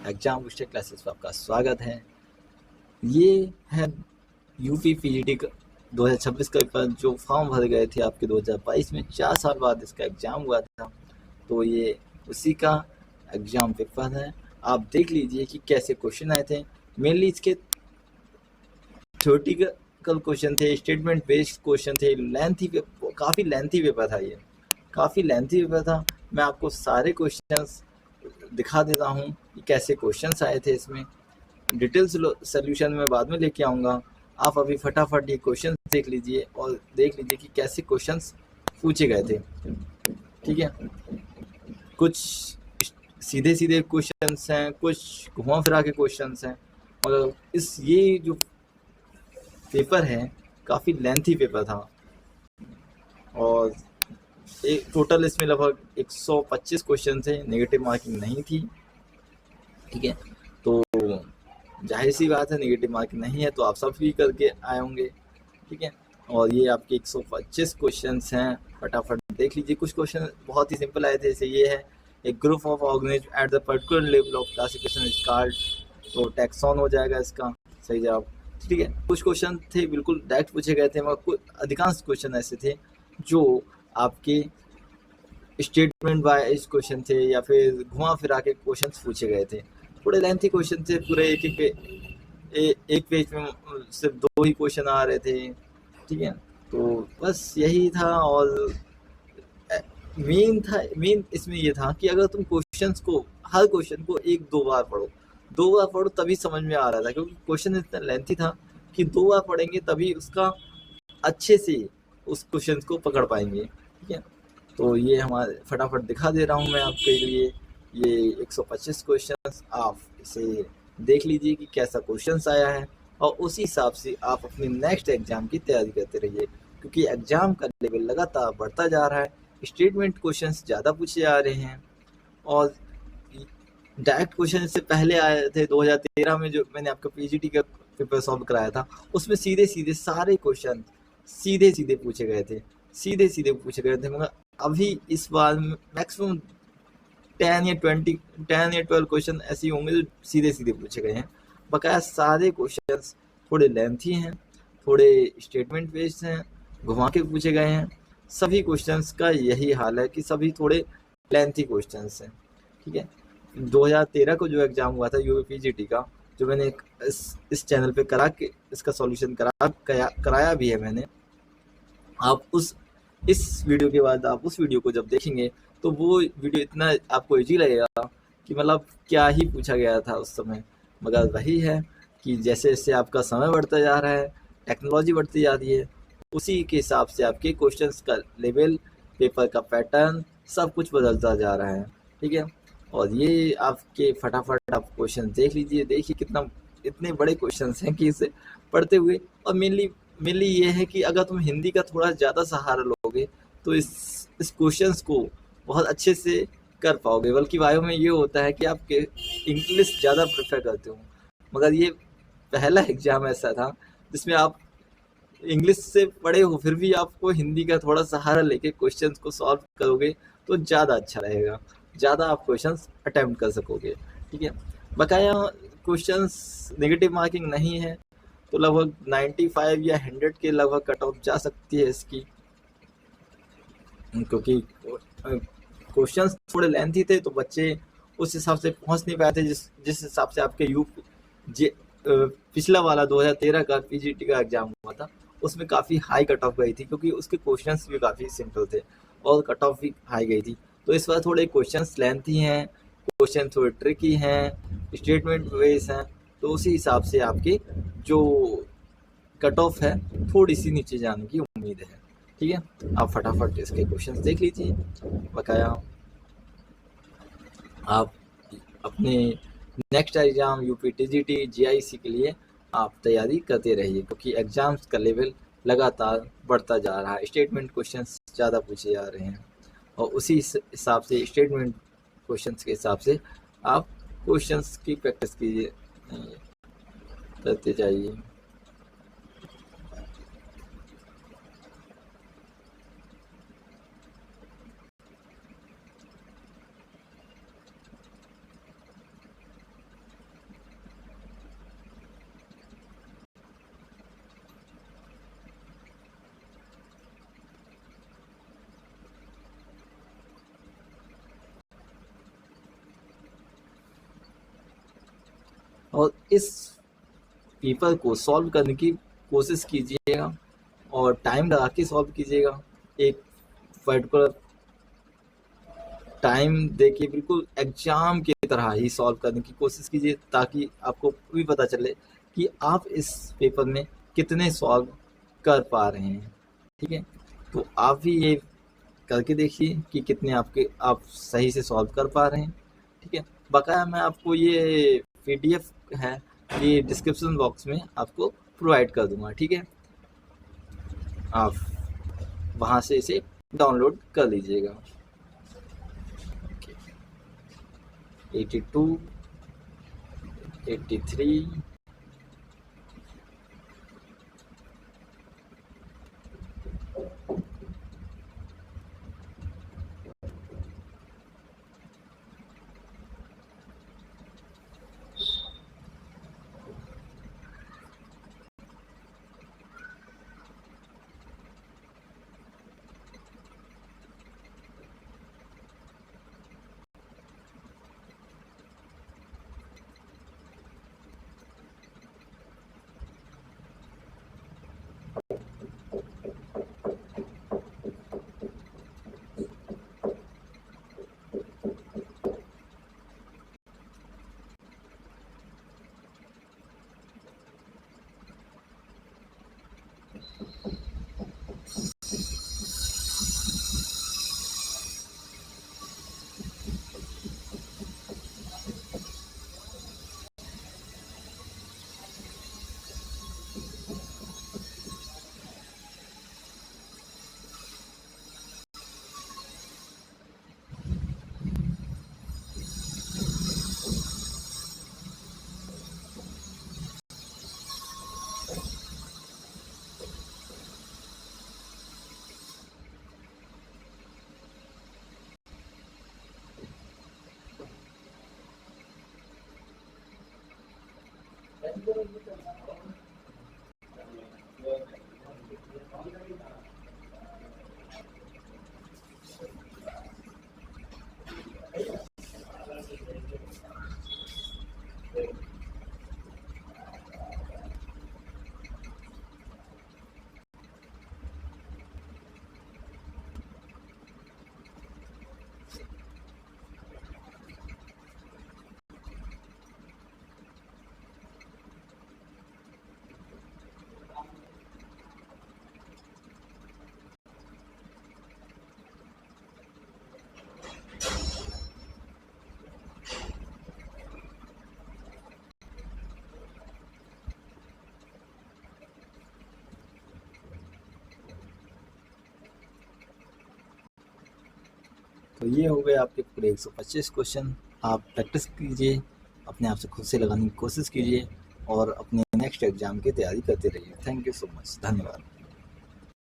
Exam booster classes में आपका स्वागत है। ये है यूपी पीजीटी का 2026 का पेपर जो फॉर्म भर गए थे आपके 2022 में। 4 साल बाद इसका एग्ज़ाम हुआ था, तो ये उसी का एग्ज़ाम पेपर है। आप देख लीजिए कि कैसे क्वेश्चन आए थे। मेनली इसके थ्योरेटिकल क्वेश्चन थे, स्टेटमेंट बेस्ड क्वेश्चन थे, काफ़ी लेंथी पेपर था। ये काफ़ी लेंथी पेपर था। मैं आपको सारे क्वेश्चंस दिखा देता हूँ कि कैसे क्वेश्चंस आए थे। इसमें डिटेल सोल्यूशन में बाद में लेके आऊँगा। आप अभी फटाफट ये क्वेश्चन देख लीजिए और देख लीजिए कि कैसे क्वेश्चंस पूछे गए थे। ठीक है, कुछ सीधे सीधे क्वेश्चंस हैं, कुछ घुमा फिरा के क्वेश्चंस हैं। और ये जो पेपर है काफ़ी लेंथी पेपर था और एक टोटल इसमें लगभग 125 क्वेश्चन थे। नेगेटिव मार्किंग नहीं थी। ठीक है, तो जाहिर सी बात है नेगेटिव मार्किंग नहीं है तो आप सब भी करके आए होंगे। ठीक है, और ये आपके 125 क्वेश्चंस हैं। फटाफट देख लीजिए। कुछ क्वेश्चन बहुत ही सिंपल आए थे, जैसे ये है एक group of organism at the particular level of classification is called, तो टैक्सॉन हो जाएगा इसका सही जवाब। ठीक है, कुछ क्वेश्चन थे बिल्कुल डायरेक्ट पूछे गए थे, मगर कुछ अधिकांश क्वेश्चन ऐसे थे जो आपके स्टेटमेंट वाइज क्वेश्चन थे या फिर घुमा फिरा के क्वेश्चन पूछे गए थे। थोड़े लेंथी क्वेश्चन थे, पूरे एक पेज में सिर्फ 2 ही क्वेश्चन आ रहे थे। ठीक है, तो बस यही था। और मेन इसमें ये था कि अगर तुम क्वेश्चंस को, हर क्वेश्चन को 1-2 बार पढ़ो, 2 बार पढ़ो तभी समझ में आ रहा था, क्योंकि क्वेश्चन इतना लेंथी था कि 2 बार पढ़ेंगे तभी उसका अच्छे से उस क्वेश्चन को पकड़ पाएंगे। ठीक है, तो ये हमारे फटाफट दिखा दे रहा हूँ मैं आपके लिए। ये 125 क्वेश्चंस, आप इसे देख लीजिए कि कैसा क्वेश्चंस आया है और उसी हिसाब से आप अपनी नेक्स्ट एग्जाम की तैयारी करते रहिए, क्योंकि एग्जाम का लेवल लगातार बढ़ता जा रहा है। स्टेटमेंट क्वेश्चंस ज़्यादा पूछे जा रहे हैं और डायरेक्ट क्वेश्चन इससे पहले आए थे 2013 में, जो मैंने आपका पीजीटी का पेपर सॉल्व कराया था। उसमें सीधे सीधे सारे क्वेश्चन सीधे सीधे पूछे गए थे, मगर अभी इस बार मैक्सिमम 10 या 12 क्वेश्चन ऐसे होंगे जो सीधे सीधे पूछे गए हैं। बकाया सारे क्वेश्चंस थोड़े लेंथी हैं, थोड़े स्टेटमेंट बेस्ड हैं, घुमा के पूछे गए हैं। सभी क्वेश्चंस का यही हाल है कि सभी थोड़े लेंथी क्वेश्चंस हैं। ठीक है, 2013 को जो एग्जाम हुआ था यूपीजीटी का, जो मैंने इस चैनल पे करा के इसका सॉल्यूशन कराया भी है मैंने। आप इस वीडियो के बाद आप उस वीडियो को जब देखेंगे तो वो वीडियो इतना आपको इजी लगेगा कि मतलब क्या ही पूछा गया था उस समय। मगर वही है कि जैसे जैसे आपका समय बढ़ता जा रहा है, टेक्नोलॉजी बढ़ती जा रही है, उसी के हिसाब से आपके क्वेश्चंस का लेवल, पेपर का पैटर्न, सब कुछ बदलता जा रहा है। ठीक है, और ये आपके फटाफट आप क्वेश्चन देख लीजिए। देखिए इतने बड़े क्वेश्चन हैं कि इसे पढ़ते हुए, और मेनली ये है कि अगर तुम हिंदी का थोड़ा ज़्यादा सहारा लोगे तो इस क्वेश्चंस को बहुत अच्छे से कर पाओगे। बल्कि वायु में ये होता है कि आप इंग्लिश ज़्यादा प्रेफर करते हो, मगर ये पहला एग्जाम ऐसा था जिसमें आप इंग्लिश से पढ़े हो फिर भी आपको हिंदी का थोड़ा सहारा लेके क्वेश्चंस को सॉल्व करोगे तो ज़्यादा अच्छा रहेगा, ज़्यादा आप क्वेश्चंस अटेम्प्ट कर सकोगे। ठीक है, बकाया क्वेश्चंस नेगेटिव मार्किंग नहीं है, तो लगभग 95 या 100 के लगभग कट ऑफ जा सकती है इसकी, क्योंकि क्वेश्चंस थोड़े लेंथी थे तो बच्चे उस हिसाब से पहुंच नहीं पाए थे जिस हिसाब से आपके पिछला वाला 2013 का पीजीटी का एग्जाम हुआ था उसमें काफ़ी हाई कट ऑफ गई थी, क्योंकि उसके क्वेश्चंस भी काफ़ी सिंपल थे और कट ऑफ भी हाई गई थी। तो इस बार थोड़े क्वेश्चंस लेंथी हैं, क्वेश्चन थोड़े ट्रिकी हैं, स्टेटमेंट बेस हैं, तो उसी हिसाब से आपकी जो कट ऑफ है थोड़ी सी नीचे जाने की उम्मीद है। ठीक है, आप फटाफट इसके क्वेश्चंस देख लीजिए। बकाया आप अपने नेक्स्ट एग्जाम यूपीटीजीटी जीआईसी के लिए आप तैयारी करते रहिए, क्योंकि एग्जाम्स का लेवल लगातार बढ़ता जा रहा है। स्टेटमेंट क्वेश्चंस ज़्यादा पूछे जा रहे हैं और उसी हिसाब से स्टेटमेंट क्वेश्चंस के हिसाब से आप क्वेश्चंस की प्रैक्टिस कीजिए, करते जाइए। और इस पेपर को सॉल्व करने की कोशिश कीजिएगा और टाइम लगा के सॉल्व कीजिएगा। एक पर्टिकुलर टाइम देखिए, बिल्कुल एग्जाम की तरह ही सॉल्व करने की कोशिश कीजिए, ताकि आपको भी पता चले कि आप इस पेपर में कितने सॉल्व कर पा रहे हैं। ठीक है, तो आप भी ये करके देखिए कि कितने आप सही से सॉल्व कर पा रहे हैं। ठीक है, बकाया मैं आपको ये पीडीएफ है, ये डिस्क्रिप्शन बॉक्स में आपको प्रोवाइड कर दूंगा। ठीक है, आप वहाँ से इसे डाउनलोड कर लीजिएगा। 82, 83, तो ये हो गए आपके पूरे 125 क्वेश्चन। आप प्रैक्टिस कीजिए, अपने आप से खुद से लगाने की कोशिश कीजिए और अपने नेक्स्ट एग्जाम की तैयारी करते रहिए। थैंक यू सो मच, धन्यवाद।